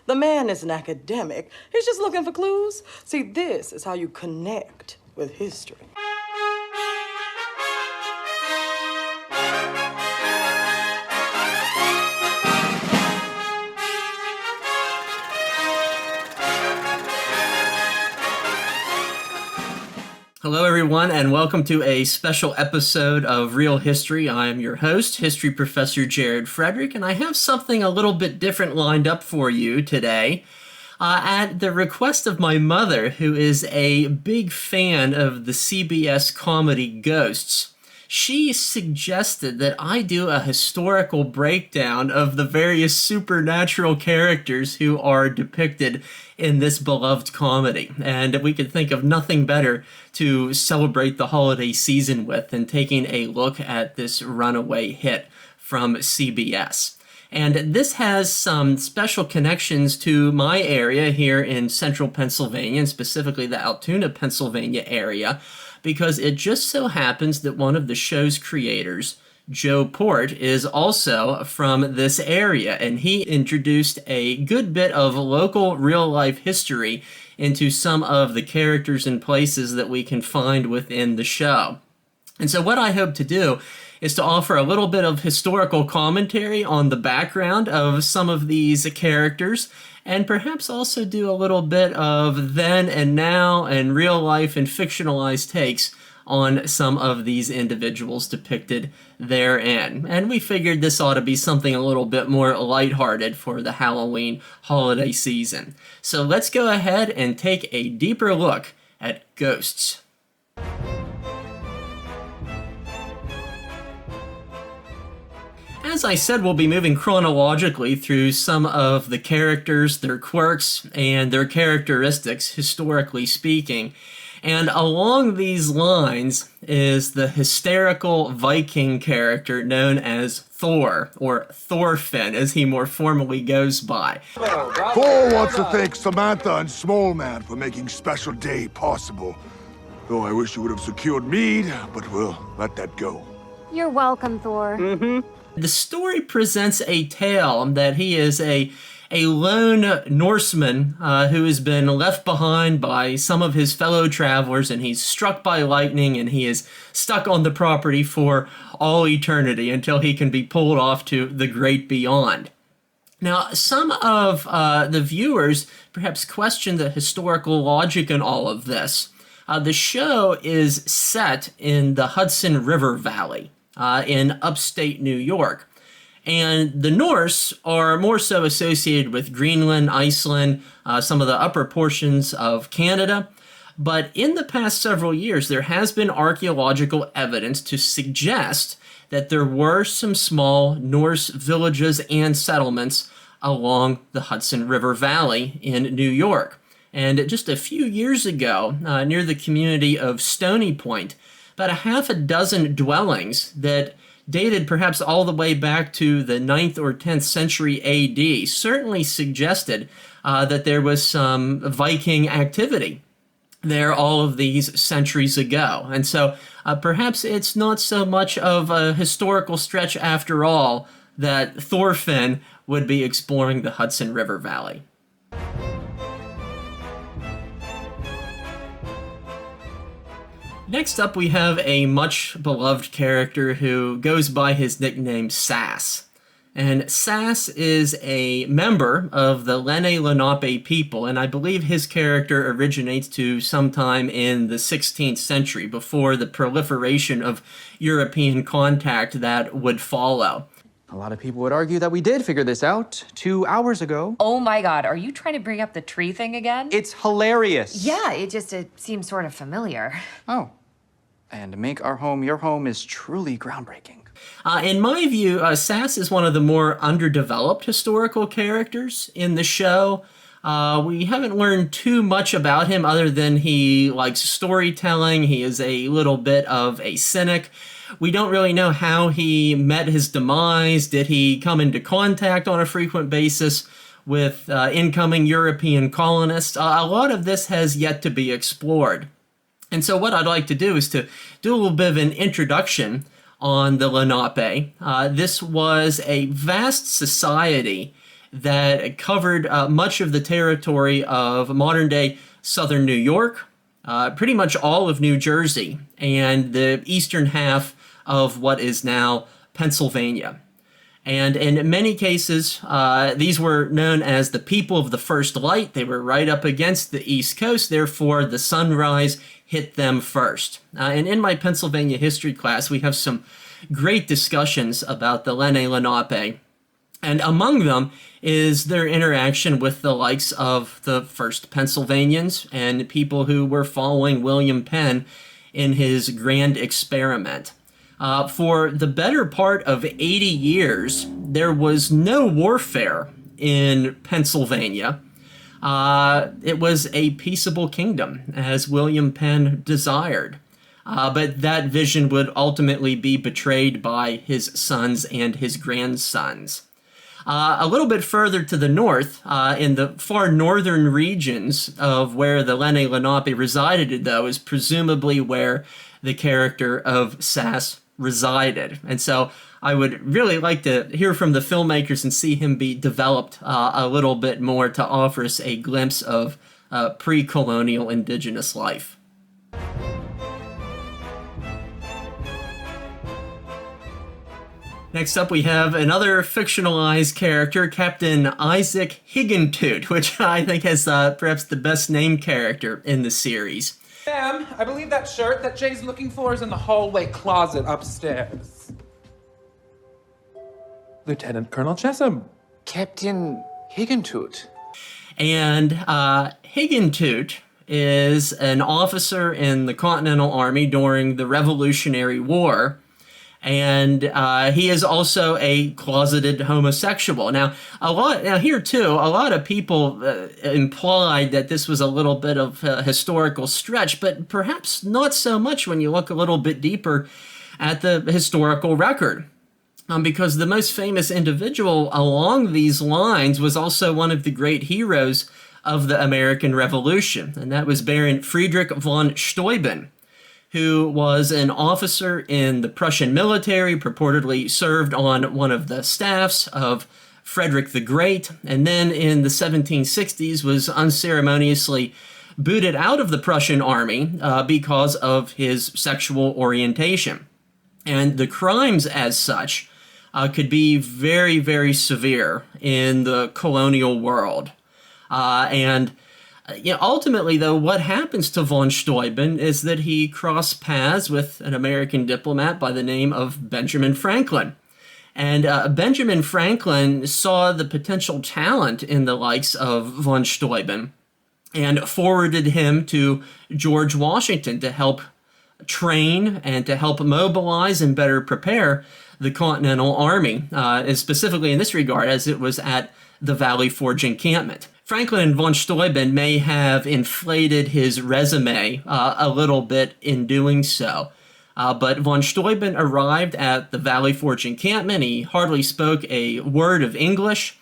The man is an academic. He's just looking for clues. See, this is how you connect with history. Hello, everyone, and welcome to a special episode of Real History. I am your host, History Professor Jared Frederick, and I have something a little bit different lined up for you today. At the request of my mother, who is a big fan of the CBS comedy Ghosts, she suggested that I do a historical breakdown of the various supernatural characters who are depicted in this beloved comedy. And we could think of nothing better to celebrate the holiday season with than taking a look at this runaway hit from CBS. And this has some special connections to my area here in central Pennsylvania, and specifically the Altoona, Pennsylvania area, because it just so happens that one of the show's creators, Joe Port, is also from this area, and he introduced a good bit of local real-life history into some of the characters and places that we can find within the show. And so what I hope to do is to offer a little bit of historical commentary on the background of some of these characters, and perhaps also do a little bit of then and now and real life and fictionalized takes on some of these individuals depicted therein. And we figured this ought to be something a little bit more lighthearted for the Halloween holiday season. So let's go ahead and take a deeper look at ghosts. As I said, we'll be moving chronologically through some of the characters, their quirks, and their characteristics, historically speaking. And along these lines is the hysterical Viking character known as Thor, or Thorfinn, as he more formally goes by. Thor wants to thank Samantha and Smallman for making Special Day possible. Though I wish you would have secured mead, but we'll let that go. You're welcome, Thor. The story presents a tale that he is a lone Norseman who has been left behind by some of his fellow travelers, and he's struck by lightning, and he is stuck on the property for all eternity until he can be pulled off to the great beyond. Now, some of the viewers perhaps question the historical logic in all of this. The show is set in the Hudson River Valley in upstate New York. And the Norse are more so associated with Greenland, Iceland, some of the upper portions of Canada. But in the past several years, there has been archaeological evidence to suggest that there were some small Norse villages and settlements along the Hudson River Valley in New York. And just a few years ago, near the community of Stony Point, about a half a dozen dwellings that dated perhaps all the way back to the 9th or 10th century AD certainly suggested that there was some Viking activity there all of these centuries ago. And so perhaps it's not so much of a historical stretch after all that Thorfinn would be exploring the Hudson River Valley. Next up, we have a much beloved character who goes by his nickname Sass. And Sass is a member of the Lenape people, and I believe his character originates to sometime in the 16th century, before the proliferation of European contact that would follow. A lot of people would argue that we did figure this out 2 hours ago. Oh my God, are you trying to bring up the tree thing again? It's hilarious. Yeah, it seems sort of familiar. Oh. And to make our home your home is truly groundbreaking. In my view, Sass is one of the more underdeveloped historical characters in the show. We haven't learned too much about him other than he likes storytelling. He is a little bit of a cynic. We don't really know how he met his demise. Did he come into contact on a frequent basis with incoming European colonists? A lot of this has yet to be explored. And so what I'd like to do is to do a little bit of an introduction on the Lenape. This was a vast society that covered much of the territory of modern-day southern New York, pretty much all of New Jersey, and the eastern half of what is now Pennsylvania. And in many cases, these were known as the people of the first light. They were right up against the East Coast, therefore the sunrise hit them first. And in my Pennsylvania history class, we have some great discussions about the Lenni-Lenape, and among them is their interaction with the likes of the first Pennsylvanians and people who were following William Penn in his grand experiment. For the better part of 80 years, there was no warfare in Pennsylvania. It was a peaceable kingdom, as William Penn desired. But that vision would ultimately be betrayed by his sons and his grandsons. A little bit further to the north, in the far northern regions of where the Lenni-Lenape resided, though, is presumably where the character of Sass resided. And so I would really like to hear from the filmmakers and see him be developed a little bit more to offer us a glimpse of pre-colonial indigenous life. Next up, we have another fictionalized character, Captain Isaac Higgintoot, which I think has perhaps the best named character in the series. Ma'am, I believe that shirt that Jay's looking for is in the hallway closet upstairs. Lieutenant Colonel Chesham. Captain Higgintoot. And Higgintoot is an officer in the Continental Army during the Revolutionary War. And he is also a closeted homosexual. Now, here too, a lot of people implied that this was a little bit of a historical stretch, but perhaps not so much when you look a little bit deeper at the historical record. Because the most famous individual along these lines was also one of the great heroes of the American Revolution, and that was Baron Friedrich von Steuben, who was an officer in the Prussian military, purportedly served on one of the staffs of Frederick the Great, and then in the 1760s was unceremoniously booted out of the Prussian army because of his sexual orientation. And the crimes as such could be very, very severe in the colonial world. Ultimately, though, what happens to von Steuben is that he crossed paths with an American diplomat by the name of Benjamin Franklin. And Benjamin Franklin saw the potential talent in the likes of von Steuben and forwarded him to George Washington to help train and to help mobilize and better prepare the Continental Army, specifically in this regard, as it was at the Valley Forge encampment. Franklin and von Steuben may have inflated his resume a little bit in doing so, but von Steuben arrived at the Valley Forge encampment. He hardly spoke a word of English,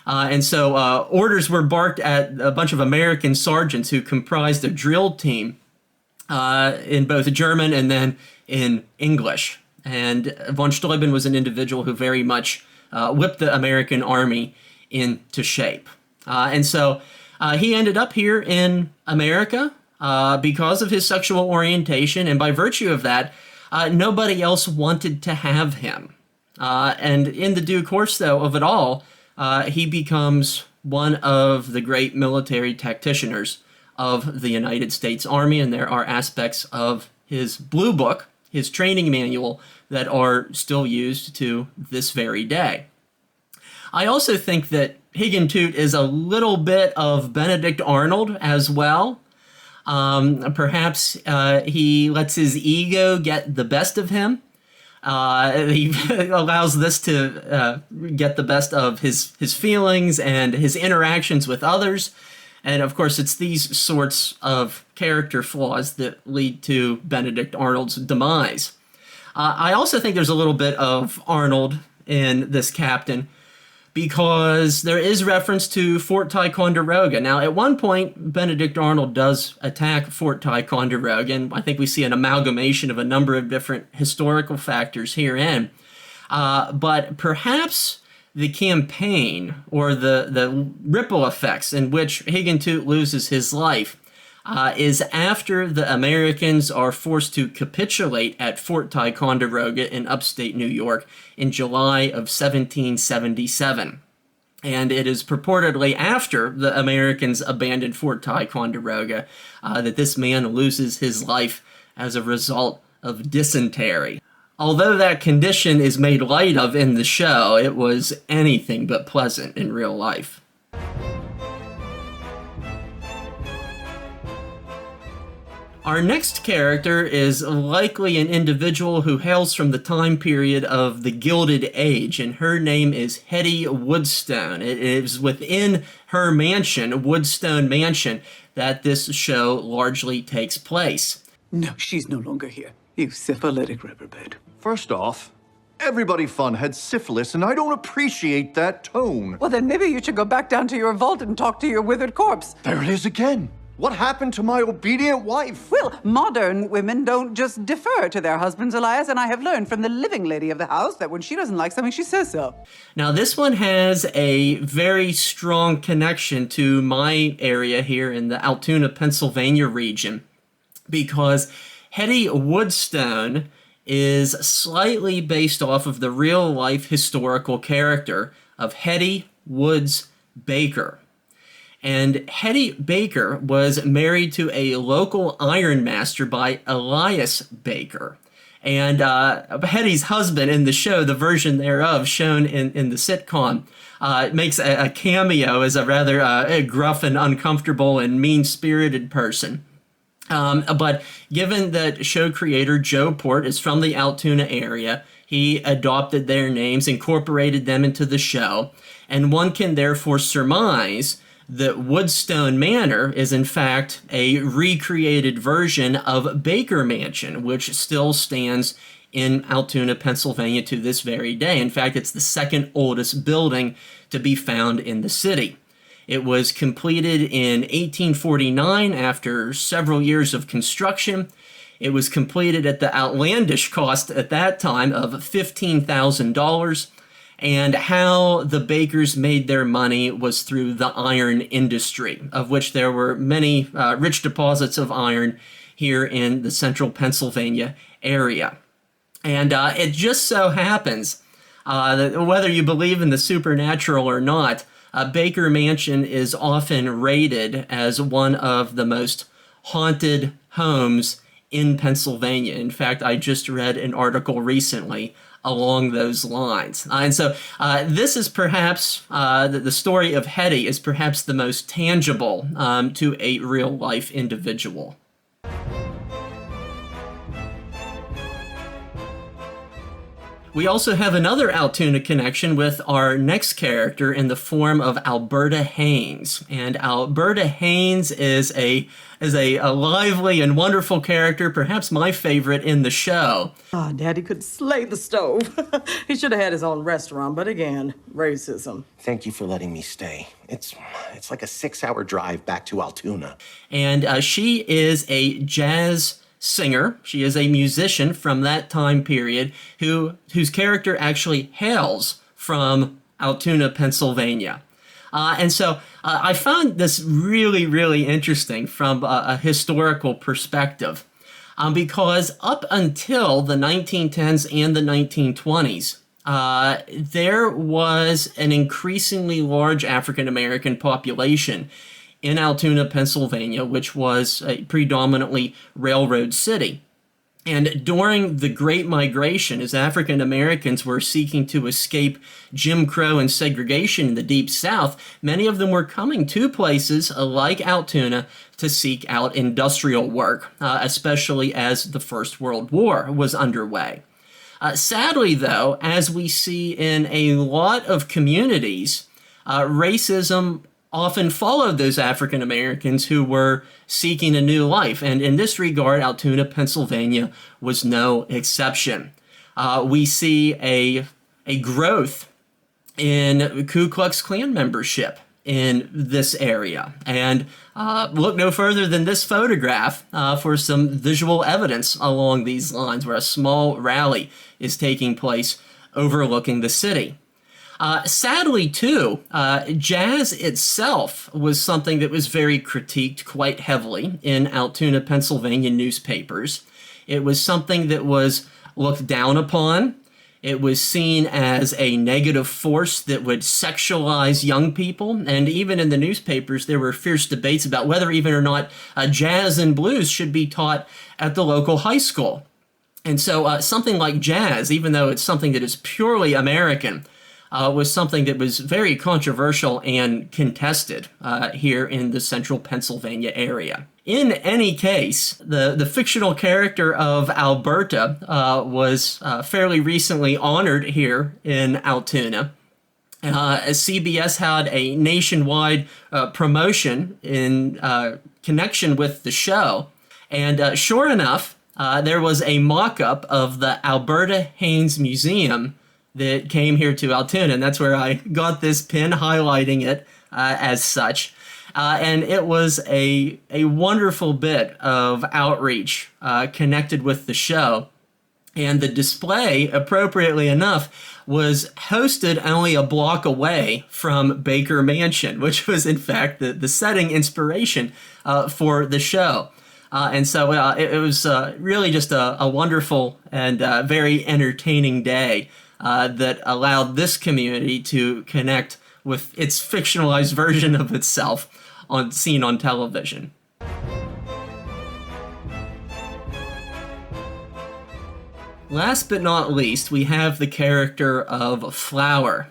and so orders were barked at a bunch of American sergeants who comprised a drill team in both German and then in English. And von Steuben was an individual who very much whipped the American army into shape. And so he ended up here in America because of his sexual orientation, and by virtue of that, nobody else wanted to have him. And in the due course, though, of it all, he becomes one of the great military tacticianers of the United States Army, and there are aspects of his Blue Book, his training manual, that are still used to this very day. I also think that Higgintoot is a little bit of Benedict Arnold as well. Perhaps he lets his ego get the best of him. He allows this to get the best of his feelings and his interactions with others. And of course, it's these sorts of character flaws that lead to Benedict Arnold's demise. I also think there's a little bit of Arnold in this captain, because there is reference to Fort Ticonderoga. Now, at one point, Benedict Arnold does attack Fort Ticonderoga, and I think we see an amalgamation of a number of different historical factors herein. But perhaps the campaign or the ripple effects in which Higgintoot loses his life is after the Americans are forced to capitulate at Fort Ticonderoga in upstate New York in July of 1777. And it is purportedly after the Americans abandoned Fort Ticonderoga that this man loses his life as a result of dysentery. Although that condition is made light of in the show, it was anything but pleasant in real life. Our next character is likely an individual who hails from the time period of the Gilded Age, and her name is Hedy Woodstone. It is within her mansion, Woodstone Mansion, that this show largely takes place. No, she's no longer here. You syphilitic reprobate. First off, everybody fun had syphilis, and I don't appreciate that tone. Well, then maybe you should go back down to your vault and talk to your withered corpse. There it is again. What happened to my obedient wife? Well, modern women don't just defer to their husbands, Elias, and I have learned from the living lady of the house that when she doesn't like something, she says so. Now, this one has a very strong connection to my area here in the Altoona, Pennsylvania region, because Hedy Woodstone is slightly based off of the real-life historical character of Hedy Woods Baker. And Hedy Baker was married to a local ironmaster by Elias Baker. And Hedy's husband in the show, the version thereof shown in the sitcom, makes a cameo as a rather gruff and uncomfortable and mean-spirited person. But given that show creator Joe Port is from the Altoona area, he adopted their names, incorporated them into the show, and one can therefore surmise that Woodstone Manor is in fact a recreated version of Baker Mansion, which still stands in Altoona, Pennsylvania to this very day. In fact, it's the second oldest building to be found in the city. It was completed in 1849 after several years of construction. It was completed at the outlandish cost at that time of $15,000. And how the Bakers made their money was through the iron industry, of which there were many rich deposits of iron here in the central Pennsylvania area. And it just so happens that whether you believe in the supernatural or not, Baker Mansion is often rated as one of the most haunted homes in Pennsylvania. In fact, I just read an article recently along those lines. And so this is perhaps, the story of Hedy is perhaps the most tangible to a real-life individual. We also have another Altoona connection with our next character in the form of Alberta Haynes. And Alberta Haynes is a lively and wonderful character, perhaps my favorite in the show. Daddy could slay the stove. He should have had his own restaurant, but again, racism. Thank you for letting me stay. It's like a 6-hour drive back to Altoona. And she is a jazz singer. She is a musician from that time period whose character actually hails from Altoona, Pennsylvania. And so I found this really, really interesting from a historical perspective because up until the 1910s and the 1920s, there was an increasingly large African-American population in Altoona, Pennsylvania, which was a predominantly railroad city. And during the Great Migration, as African Americans were seeking to escape Jim Crow and segregation in the Deep South, many of them were coming to places like Altoona to seek out industrial work, especially as the First World War was underway. Sadly, though, as we see in a lot of communities, racism often followed those African Americans who were seeking a new life. And in this regard, Altoona, Pennsylvania was no exception. We see a growth in Ku Klux Klan membership in this area. And look no further than this photograph for some visual evidence along these lines, where a small rally is taking place overlooking the city. Sadly, too, jazz itself was something that was very critiqued quite heavily in Altoona, Pennsylvania newspapers. It was something that was looked down upon. It was seen as a negative force that would sexualize young people. And even in the newspapers, there were fierce debates about whether even or not jazz and blues should be taught at the local high school. And so something like jazz, even though it's something that is purely American, was something that was very controversial and contested here in the central Pennsylvania area. In any case, the fictional character of Alberta was fairly recently honored here in Altoona. CBS had a nationwide promotion in connection with the show, and sure enough, there was a mock-up of the Alberta Haynes Museum that came here to Altoona, and that's where I got this pin highlighting it as such. And it was a wonderful bit of outreach connected with the show. And the display, appropriately enough, was hosted only a block away from Baker Mansion, which was, in fact, the setting inspiration for the show. And so it was really just a wonderful and very entertaining day that allowed this community to connect with its fictionalized version of itself seen on television. Last but not least, we have the character of Flower,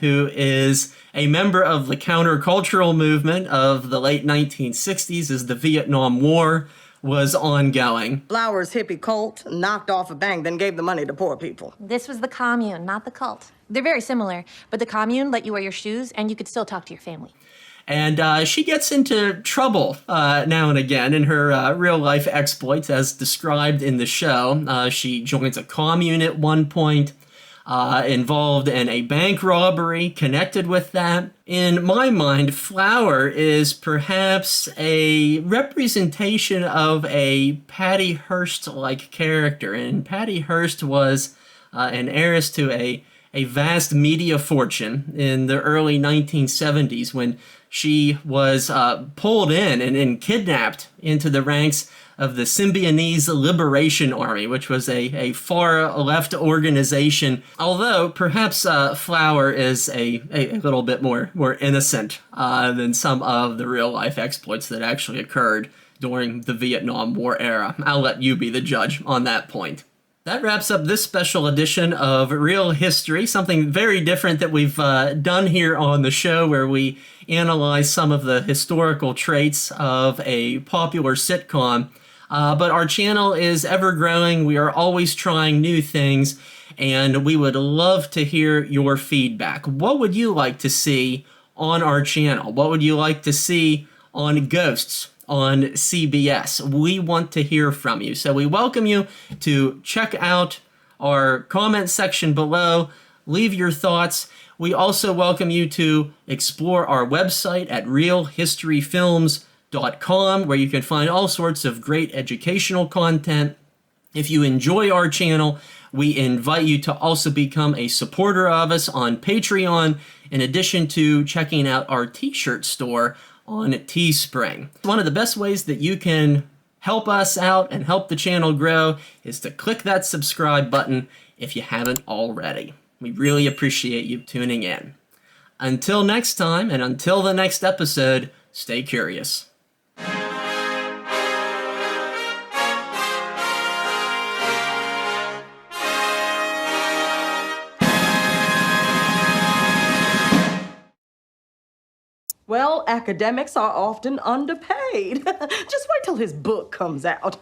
who is a member of the countercultural movement of the late 1960s as the Vietnam War was ongoing. Flower's hippie cult knocked off a bank, then gave the money to poor people. This was the commune, not the cult. They're very similar, but the commune let you wear your shoes and you could still talk to your family. And she gets into trouble now and again in her real-life exploits, as described in the show. She joins a commune at one point, involved in a bank robbery connected with that. In my mind, Flower is perhaps a representation of a Patty Hearst-like character. And Patty Hearst was an heiress to a vast media fortune in the early 1970s when she was pulled in and kidnapped into the ranks of the Symbionese Liberation Army, which was a far-left organization, although perhaps Flower is a little bit more innocent than some of the real-life exploits that actually occurred during the Vietnam War era. I'll let you be the judge on that point. That wraps up this special edition of Real History, something very different that we've done here on the show, where we analyze some of the historical traits of a popular sitcom. But our channel is ever growing. We are always trying new things, and we would love to hear your feedback. What would you like to see on our channel? What would you like to see on Ghosts on CBS? We want to hear from you. So we welcome you to check out our comment section below, leave your thoughts. We also welcome you to explore our website at realhistoryfilms.com, where you can find all sorts of great educational content. If you enjoy our channel, we invite you to also become a supporter of us on Patreon, in addition to checking out our t-shirt store on Teespring. One of the best ways that you can help us out and help the channel grow is to click that subscribe button if you haven't already. We really appreciate you tuning in. Until next time, and until the next episode, stay curious. Well, academics are often underpaid. Just wait till his book comes out.